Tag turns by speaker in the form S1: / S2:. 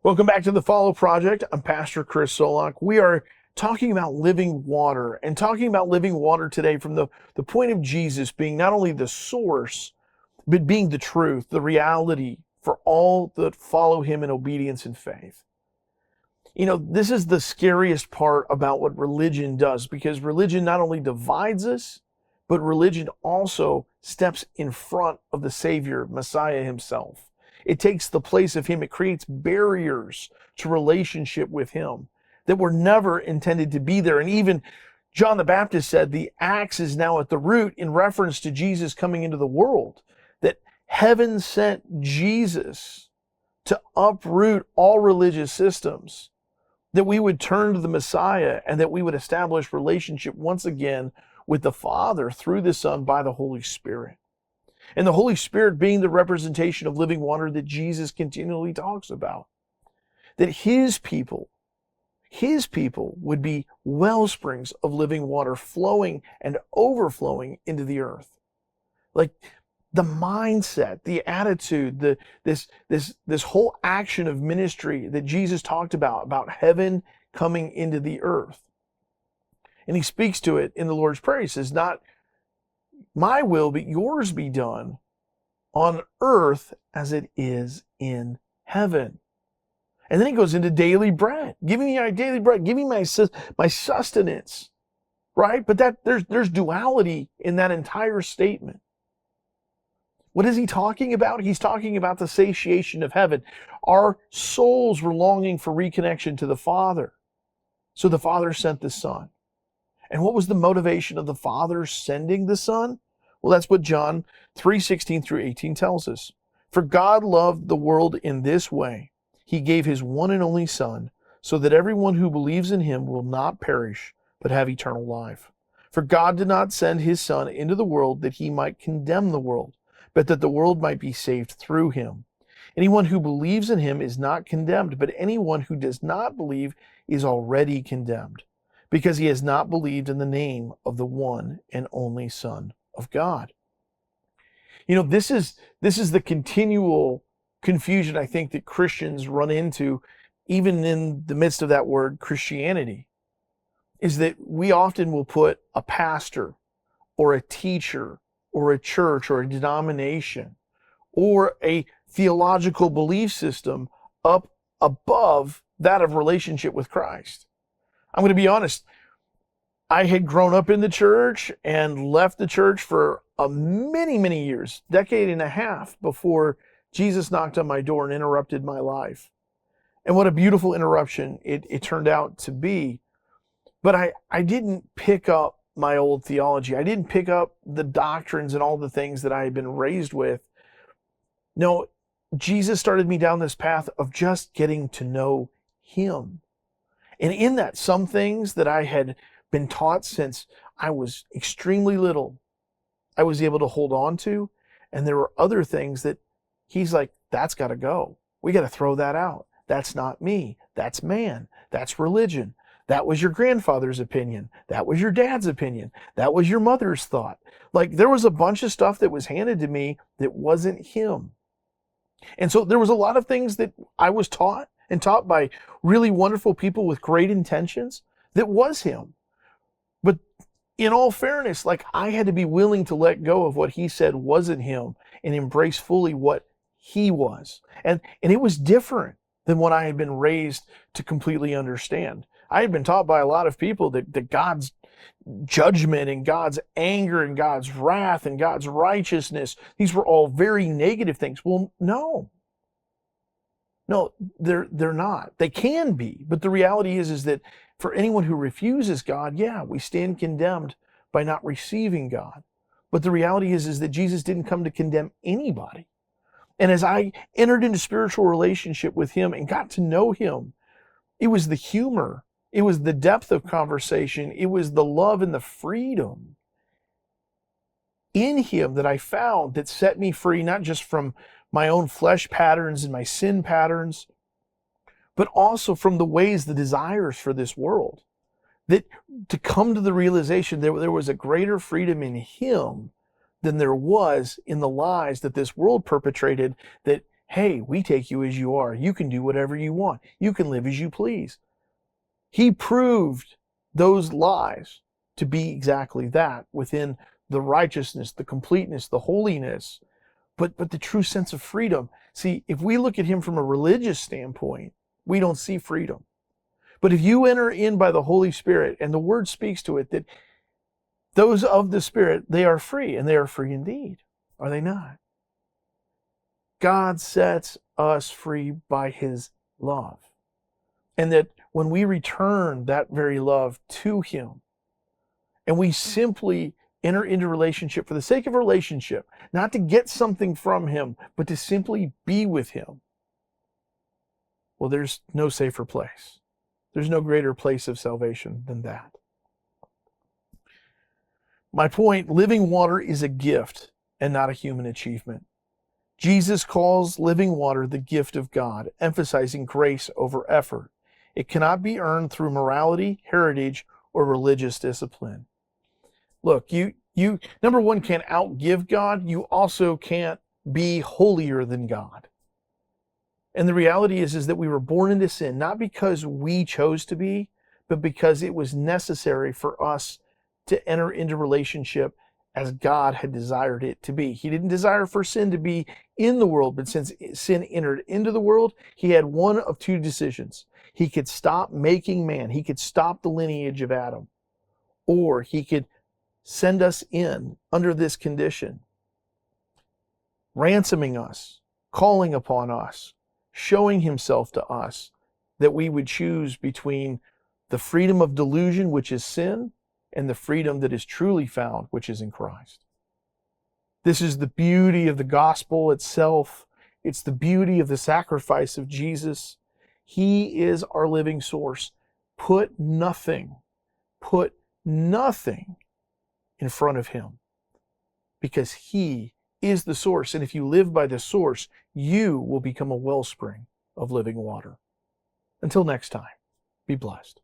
S1: Welcome back to the Follow Project. I'm Pastor Chris Solak. We are talking about living water and talking about living water today from the point of Jesus being not only the source, but being the truth, the reality for all that follow him in obedience and faith. You know, this is the scariest part about what religion does, because religion not only divides us, but religion also steps in front of the Savior, Messiah himself. It takes the place of him. It creates barriers to relationship with him that were never intended to be there. And even John the Baptist said the axe is now at the root, in reference to Jesus coming into the world, that heaven sent Jesus to uproot all religious systems, that we would turn to the Messiah and that we would establish relationship once again with the Father through the Son by the Holy Spirit. And the Holy Spirit being the representation of living water that Jesus continually talks about. That his people would be wellsprings of living water flowing and overflowing into the earth. Like the mindset, the attitude, this whole action of ministry that Jesus talked about heaven coming into the earth. And he speaks to it in the Lord's Prayer. He says, not my will, but yours be done on earth as it is in heaven. And then he goes into daily bread. Give me my daily bread. Give me my sustenance. Right? But there's duality in that entire statement. What is he talking about? He's talking about the satiation of heaven. Our souls were longing for reconnection to the Father. So the Father sent the Son. And what was the motivation of the Father sending the Son? Well, that's what John 3:16 through 18 tells us. For God loved the world in this way. He gave his one and only Son, so that everyone who believes in him will not perish, but have eternal life. For God did not send his Son into the world that he might condemn the world, but that the world might be saved through him. Anyone who believes in him is not condemned, but anyone who does not believe is already condemned, because he has not believed in the name of the one and only Son of God. You know, this is the continual confusion I think that Christians run into, even in the midst of that word Christianity, is that we often will put a pastor or a teacher or a church or a denomination or a theological belief system up above that of relationship with Christ. I'm going to be honest. I had grown up in the church and left the church for many, many years, decade and a half, before Jesus knocked on my door and interrupted my life. And what a beautiful interruption it turned out to be. But I didn't pick up my old theology. I didn't pick up the doctrines and all the things that I had been raised with. No, Jesus started me down this path of just getting to know him. And in that, some things that I had been taught since I was extremely little, I was able to hold on to. And there were other things that he's like, that's got to go. We got to throw that out. That's not me. That's man. That's religion. That was your grandfather's opinion. That was your dad's opinion. That was your mother's thought. Like, there was a bunch of stuff that was handed to me that wasn't him. And so there was a lot of things that I was taught and taught by really wonderful people with great intentions that was him. But in all fairness, like, I had to be willing to let go of what he said wasn't him and embrace fully what he was. And it was different than what I had been raised to completely understand. I had been taught by a lot of people that God's judgment and God's anger and God's wrath and God's righteousness, these were all very negative things. Well, no, they're not. They can be, but the reality is that for anyone who refuses God, yeah, we stand condemned by not receiving God. But the reality is that Jesus didn't come to condemn anybody. And as I entered into spiritual relationship with him and got to know him, it was the humor, it was the depth of conversation, it was the love and the freedom in him that I found that set me free, not just from my own flesh patterns and my sin patterns, but also from the ways, the desires for this world. That to come to the realization there was a greater freedom in him than there was in the lies that this world perpetrated, that Hey, we take you as you are. You can do whatever you want. You can live as you please. He proved those lies to be exactly that, within the righteousness, the completeness, the holiness, but the true sense of freedom. See, if we look at him from a religious standpoint, we don't see freedom. But if you enter in by the Holy Spirit, and the word speaks to it, that those of the Spirit, they are free, and they are free indeed. Are they not? God sets us free by his love. And that when we return that very love to him, and we simply enter into relationship for the sake of relationship, not to get something from him, but to simply be with him, well, there's no safer place. There's no greater place of salvation than that. My point, living water is a gift and not a human achievement. Jesus calls living water the gift of God, emphasizing grace over effort. It cannot be earned through morality, heritage, or religious discipline. Look, you number one, can't outgive God. You also can't be holier than God. And the reality is that we were born into sin, not because we chose to be, but because it was necessary for us to enter into relationship as God had desired it to be. He didn't desire for sin to be in the world, but since sin entered into the world, he had one of two decisions. He could stop making man. He could stop the lineage of Adam. Or he could send us in under this condition, ransoming us, calling upon us, showing himself to us, that we would choose between the freedom of delusion, which is sin, and the freedom that is truly found, which is in Christ. This is the beauty of the gospel itself. It's the beauty of the sacrifice of Jesus. He is our living source. Put nothing in front of him, because he is the source. And if you live by the source, you will become a wellspring of living water. Until next time, be blessed.